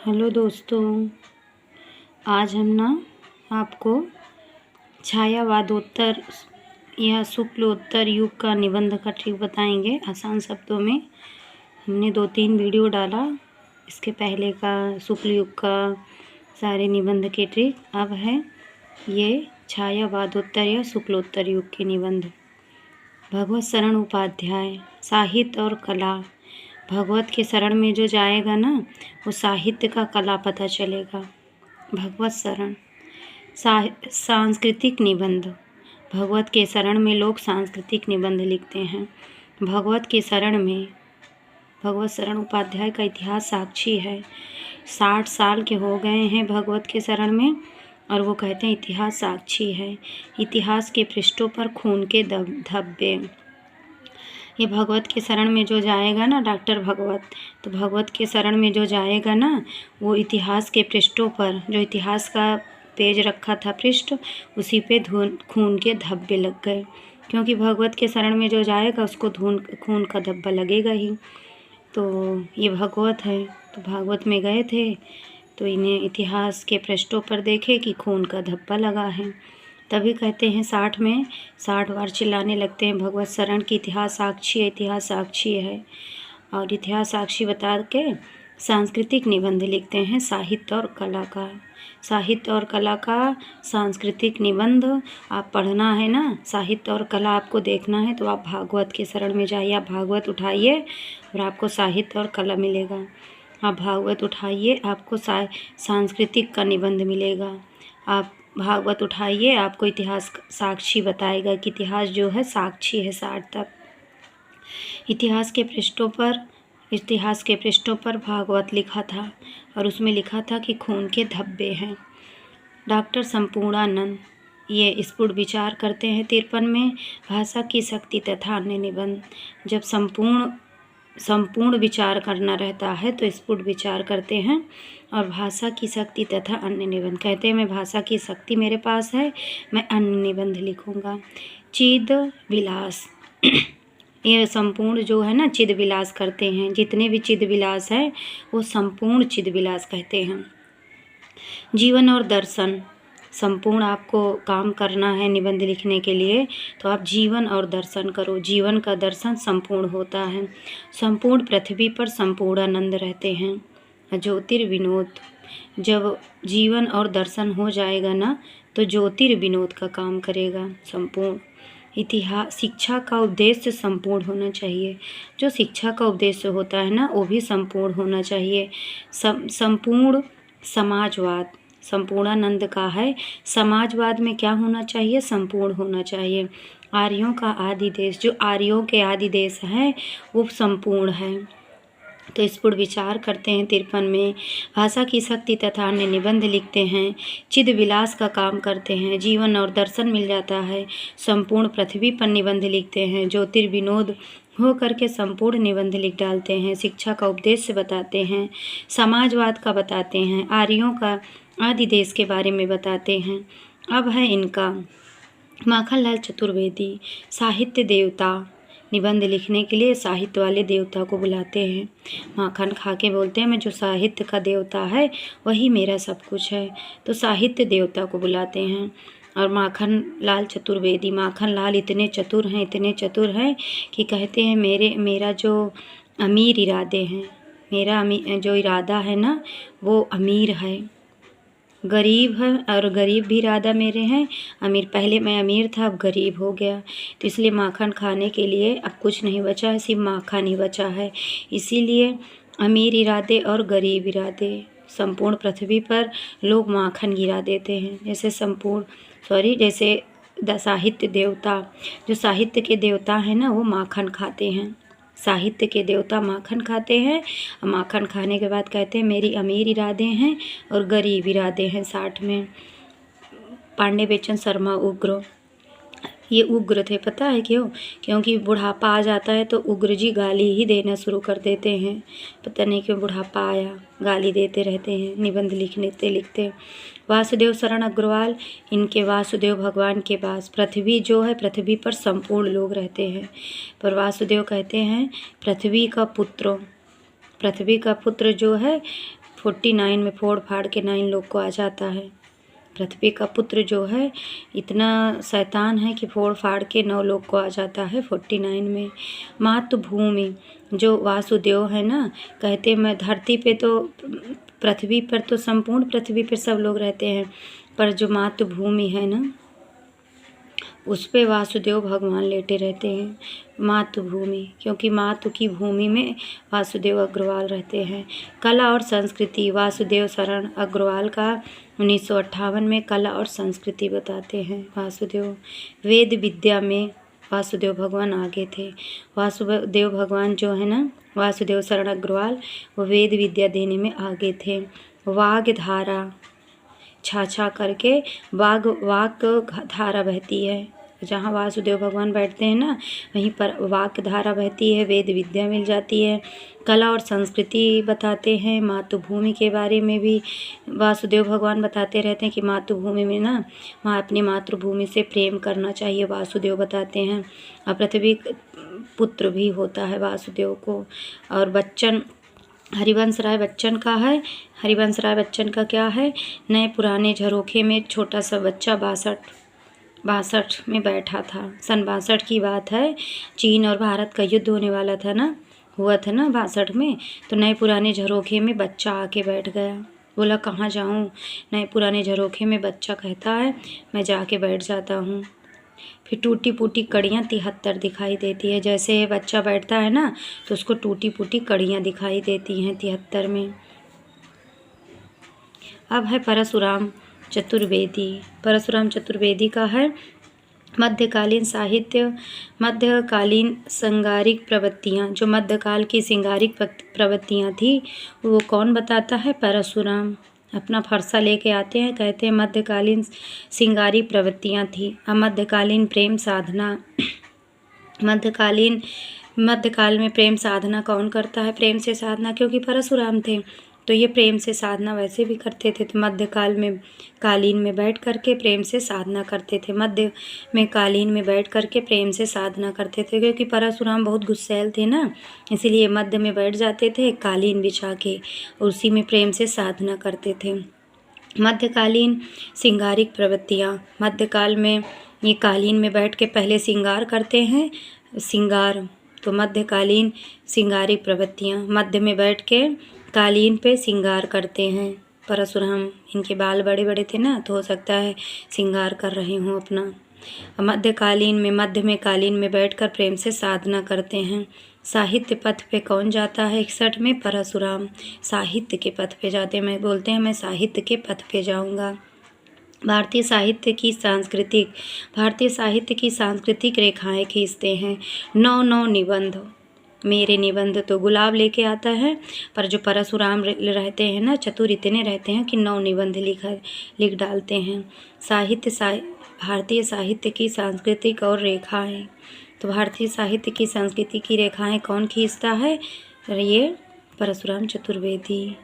Hello दोस्तों, आज हम आपको छायावादोत्तर या शुक्लोत्तर युग का निबंध का ट्रिक बताएंगे। आसान शब्दों में हमने 2-3 वीडियो डाला इसके पहले का शुक्ल युग का सारे निबंध के ट्रिक। अब है ये छायावादोत्तर या शुक्लोत्तर युग के निबंध। भगवत शरण उपाध्याय, साहित्य और कला। भगवत के शरण में जो जाएगा ना, वो साहित्य का कला पता चलेगा। भगवत शरण सांस्कृतिक निबंध। भगवत के शरण में लोग सांस्कृतिक निबंध लिखते हैं। भगवत के शरण में भगवत शरण उपाध्याय का इतिहास साक्षी है। 60 साल के हो गए हैं भगवत के शरण में, और वो कहते हैं इतिहास साक्षी है। इतिहास के पृष्ठों पर खून के धब्बे। ये भगवत के शरण में जो जाएगा ना, डॉक्टर भगवत, तो भगवत के शरण में जो जाएगा ना, वो इतिहास के पृष्ठों पर, जो इतिहास का पेज रखा था पृष्ठ, उसी पे खून के धब्बे लग गए। क्योंकि भगवत के शरण में जो जाएगा उसको खून का धब्बा लगेगा ही। तो ये भगवत है, तो भागवत में गए थे तो इन्हें इतिहास के पृष्ठों पर देखे कि खून का धब्बा लगा है। तभी कहते हैं 60 में 60 बार चिल्लाने लगते हैं भगवत शरण की इतिहास साक्षी है, इतिहास साक्षी है। और इतिहास साक्षी बता के सांस्कृतिक निबंध लिखते हैं साहित्य और कला का। साहित्य और कला का सांस्कृतिक निबंध आप पढ़ना है ना, साहित्य और कला आपको देखना है तो आप भागवत के शरण में जाइए। आप भागवत उठाइए और आपको साहित्य और कला मिलेगा। आप भागवत उठाइए, आपको सांस्कृतिक का निबंध मिलेगा। आप भागवत उठाइए, आपको इतिहास साक्षी बताएगा कि इतिहास जो है साक्षी है 60 तक। इतिहास के पृष्ठों पर भागवत लिखा था, और उसमें लिखा था कि खून के धब्बे हैं। डॉक्टर संपूर्णानंद ये स्फुट विचार करते हैं 53 में भाषा की शक्ति तथा अन्य निबंध। जब संपूर्ण विचार करना रहता है तो स्फुट विचार करते हैं। और भाषा की शक्ति तथा अन्य निबंध कहते हैं मैं भाषा की शक्ति मेरे पास है, मैं अन्य निबंध लिखूंगा। चिद विलास ये संपूर्ण जो है ना, चिद विलास करते हैं। जितने भी चिद विलास है वो संपूर्ण चिद विलास कहते हैं। जीवन और दर्शन संपूर्ण आपको काम करना है निबंध लिखने के लिए, तो आप जीवन और दर्शन करो। जीवन का दर्शन संपूर्ण होता है। संपूर्ण पृथ्वी पर संपूर्णानंद रहते हैं। ज्योतिर्विनोद, जब जीवन और दर्शन हो जाएगा ना, तो ज्योतिर्विनोद का काम करेगा संपूर्ण। इतिहास शिक्षा का उद्देश्य संपूर्ण होना चाहिए। जो शिक्षा का उद्देश्य होता है ना, वो भी संपूर्ण होना चाहिए। संपूर्ण समाजवाद संपूर्णानंद का है। समाजवाद में क्या होना चाहिए? संपूर्ण होना चाहिए। आर्यों का आदि देश, जो आर्यों के आदि देश है वो संपूर्ण है। तो स्फुट विचार करते हैं 53 में। भाषा की शक्ति तथा अन्य निबंध लिखते हैं। चिद विलास का काम करते हैं। जीवन और दर्शन मिल जाता है। संपूर्ण पृथ्वी पर निबंध लिखते हैं। ज्योतिर्विनोद हो करके संपूर्ण निबंध लिख डालते हैं। शिक्षा का उपदेश बताते हैं। समाजवाद का बताते हैं। आर्यों का आदि देश के बारे में बताते हैं। अब है इनका माखनलाल चतुर्वेदी, साहित्य देवता। निबंध लिखने के लिए साहित्य वाले देवता को बुलाते हैं। माखन खा के बोलते हैं मैं जो साहित्य का देवता है वही मेरा सब कुछ है। तो साहित्य देवता को बुलाते हैं। और माखनलाल चतुर्वेदी, माखनलाल इतने चतुर हैं कि कहते हैं मेरा जो अमीर इरादे हैं, मेरा जो इरादा है ना वो अमीर है। गरीब है और गरीब भी इरादा मेरे हैं। अमीर, पहले मैं अमीर था अब गरीब हो गया, तो इसलिए माखन खाने के लिए अब कुछ नहीं बचा है, सिर्फ माखन ही बचा है। इसीलिए अमीर इरादे और गरीब इरादे, संपूर्ण पृथ्वी पर लोग माखन गिरा देते हैं। जैसे जैसे साहित्य देवता, जो साहित्य के देवता हैं ना, वो माखन खाते हैं। साहित्य के देवता माखन खाते हैं। और माखन खाने के बाद कहते हैं मेरी अमीर इरादे हैं और गरीब इरादे हैं। 60 में पांडे बेचन शर्मा उग्र, ये उग्र थे, पता है क्यों? क्योंकि बुढ़ापा आ जाता है तो उग्र जी गाली ही देना शुरू कर देते हैं। पता नहीं क्यों बुढ़ापा आया, गाली देते रहते हैं निबंध लिखते। वासुदेव शरण अग्रवाल, इनके वासुदेव भगवान के पास पृथ्वी जो है, पृथ्वी पर संपूर्ण लोग रहते हैं। पर वासुदेव कहते हैं पृथ्वी का पुत्र जो है 49 में फोड़ फाड़ के 9 लोग को आ जाता है। पृथ्वी का पुत्र जो है इतना शैतान है कि फोड़ फाड़ के 9 लोग को आ जाता है 49 में। मातृभूमि जो वासुदेव है ना, कहते मैं धरती पे तो पृथ्वी पर तो संपूर्ण पृथ्वी पर सब लोग रहते हैं, पर जो मातृभूमि है ना उस पे वासुदेव भगवान लेटे रहते हैं। मातृभूमि, क्योंकि मातु की भूमि में वासुदेव अग्रवाल रहते हैं। कला और संस्कृति, वासुदेव शरण अग्रवाल का 1958 में कला और संस्कृति बताते हैं वासुदेव। वेद विद्या में वासुदेव भगवान आगे थे। वासुदेव भगवान जो है ना, वासुदेव शरण अग्रवाल, वो वेद विद्या देने में आगे थे। वाग धारा, छा करके वाक धारा बहती है। जहाँ वासुदेव भगवान बैठते हैं ना, वहीं पर वाक धारा बहती है, वेद विद्या मिल जाती है। कला और संस्कृति बताते हैं। मातृभूमि के बारे में भी वासुदेव भगवान बताते रहते हैं कि मातृभूमि में ना, वहाँ अपनी मातृभूमि से प्रेम करना चाहिए, वासुदेव बताते हैं। और पृथ्वी पुत्र भी होता है वासुदेव को। और बच्चन, हरिवंश राय बच्चन का है। हरिवंश राय बच्चन का क्या है, नए पुराने झरोखे में छोटा सा बच्चा 62 में बैठा था। सन 62 की बात है। चीन और भारत का युद्ध होने वाला था ना, हुआ था ना 62 में। तो नए पुराने झरोखे में बच्चा आके बैठ गया। बोला कहाँ जाऊँ, नए पुराने झरोखे में बच्चा कहता है मैं जाके बैठ जाता हूँ। फिर टूटी फूटी कड़ियाँ 73 दिखाई देती है। जैसे बच्चा बैठता है ना, तो उसको टूटी फूटी कड़ियाँ दिखाई देती हैं 73 में। अब है परशुराम चतुर्वेदी। परशुराम चतुर्वेदी का है मध्यकालीन साहित्य, मध्यकालीन श्रृंगारिक प्रवृत्तियाँ। जो मध्यकाल की श्रृंगारिक प्रवृत्तियाँ थी वो कौन बताता है, परशुराम। अपना फरसा लेके आते हैं, कहते हैं मध्यकालीन श्रृंगारी प्रवृत्तियाँ थी। अब मध्यकालीन प्रेम साधना, मध्यकाल में प्रेम साधना कौन करता है, प्रेम से साधना, क्योंकि परशुराम थे तो ये प्रेम से साधना वैसे भी करते थे। तो मध्यकाल में कालीन में बैठ करके प्रेम से साधना करते थे। मध्य में कालीन में बैठ करके प्रेम से साधना करते थे, क्योंकि परशुराम बहुत गुस्सैल थे ना, इसीलिए मध्य में बैठ जाते थे कालीन बिछा के, उसी में प्रेम से साधना करते थे। मध्यकालीन श्रृंगारिक प्रवृत्तियाँ, मध्यकाल में ये कालीन में बैठ के पहले श्रृंगार करते हैं, श्रृंगार। तो मध्यकालीन श्रृंगारिक प्रवृत्तियाँ, मध्य में बैठ के कालीन पे श्रृंगार करते हैं। परशुराम, इनके बाल बड़े बड़े थे ना, तो हो सकता है श्रृंगार कर रहे हों अपना। मध्य में कालीन में बैठकर प्रेम से साधना करते हैं। साहित्य पथ पे कौन जाता है 61 में, परशुराम साहित्य के पथ पे जाते हैं। मैं बोलते हैं मैं साहित्य के पथ पे जाऊंगा। भारतीय साहित्य की सांस्कृतिक रेखाएं खींचते हैं। 9 निबंध, मेरे निबंध तो गुलाब लेके आता है, पर जो परशुराम रहते हैं ना, चतुर इतने रहते हैं कि 9 निबंध लिख डालते हैं। भारतीय साहित्य की सांस्कृतिक और रेखाएं, तो भारतीय साहित्य की संस्कृति की रेखाएं कौन खींचता है, ये परशुराम चतुर्वेदी।